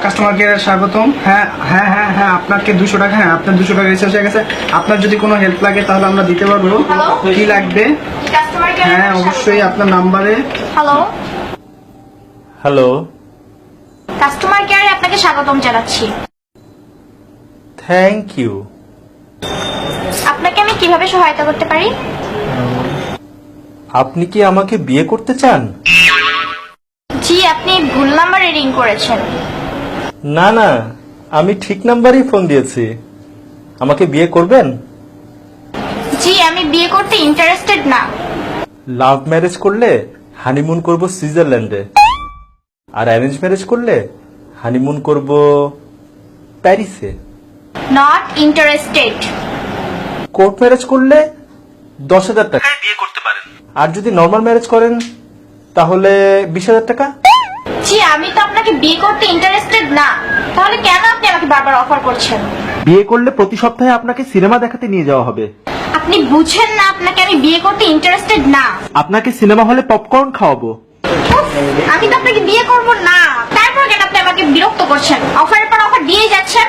Customer কেয়ারে স্বাগতম। হ্যাঁ হ্যাঁ হ্যাঁ হ্যাঁ, আপনাকে 200 টাকা, হ্যাঁ আপনার 200 টাকা রিচার্জ হয়ে গেছে। আপনার যদি কোনো হেল্প লাগে তাহলে আমরা দিতে পারবো। কি লাগবে? হ্যাঁ অবশ্যই আপনার নাম্বারে। হ্যালো, হ্যালো, কাস্টমার কেয়ারে আপনাকে স্বাগতম জানাচ্ছি। Thank you. আপনাকে আমি কিভাবে সহায়তা করতে পারি? আপনি কি আমাকে বিয়ে করতে চান? জি, আপনি ভুল নাম্বারে রিং করেছেন। না না, আমি ঠিক নাম্বারেই ফোন দিয়েছি। আমাকে বিয়ে করবেন? জি, আমি বিয়ে করতে ইন্টারেস্টেড না। লাভ ম্যারেজ করলে হানিমুন করব সুইজারল্যান্ডে, আর অ্যারেঞ্জ ম্যারেজ করলে হানিমুন করব প্যারিসে। Not interested. কোর্ট ম্যারেজ করলে 10,000 টাকা বিয়ে করতে পারেন, আর যদি নর্মাল ম্যারেজ করেন তাহলে 20,000 টাকা। জি, আমি তো আপনাকে বিয়ে করতে ইন্টারেস্টেড না, তাহলে কেন আপনি আমাকে বারবার অফার করছেন? বিয়ে করলে প্রতি সপ্তাহে আপনাকে সিনেমা দেখাতে নিয়ে যাওয়া হবে। আপনি বুঝেন না আপনাকে আমি বিয়ে করতে ইন্টারেস্টেড না। আপনাকে সিনেমা হলে পপকর্ন খাওয়াবো। উফ, আমি তো আপনাকে বিয়ে করব না, তারপর কেন আপনি আমাকে বিরক্ত করছেন? অফারের পর অফার দিয়ে যাচ্ছেন।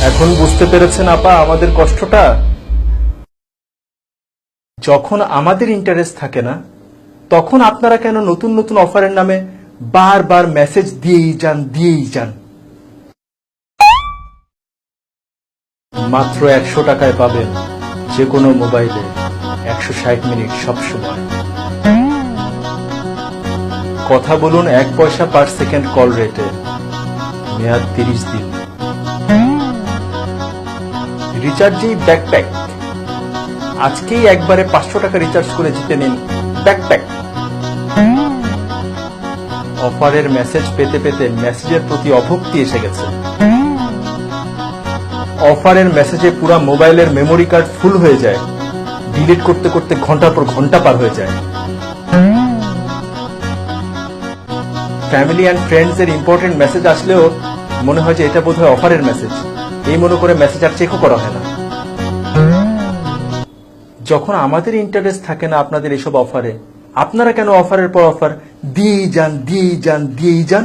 এখন বুঝতে পেরেছেন আপা আমাদের কষ্টটা? যখন আমাদের ইন্টারেস্ট থাকে না, তখন আপনারা কেন নতুন নতুন অফারের নামে বারবার মেসেজ দিয়েই যান। মাত্র 100 টাকায় পাবেন যে কোনো মোবাইলে 160 মিনিট সব সময় কথা বলুন 1 পয়সা পার সেকেন্ড কল রেটে, মেয়াদ 30 দিন। রিচার্জেই ব্যাকপ্যাক। আজকেই একবারে 500 টাকা রিচার্জ করে জিতে নিন ব্যাকপ্যাক। অফারের মেসেজ পেতে পেতে মেসেজের প্রতি অভক্তি এসে গেছে। অফারের মেসেজে পুরো মোবাইলের মেমোরি কার্ড ফুল হয়ে যায়, ডিলিট করতে করতে ঘন্টার পর ঘন্টা পার হয়ে যায়। ফ্যামিলি অ্যান্ড ফ্রেন্ডস এর ইম্পর্টেন্ট মেসেজ আসলেও মনে হয় যে এটা বোধহয় অফারের মেসেজ, এই মনে করে মেসেজ আর চেকও করা হয় না। যখন আমাদের ইন্টারেস্ট থাকে না আপনাদের এসব অফারে, আপনারা কেন অফারের পর অফার দিয়েই যান?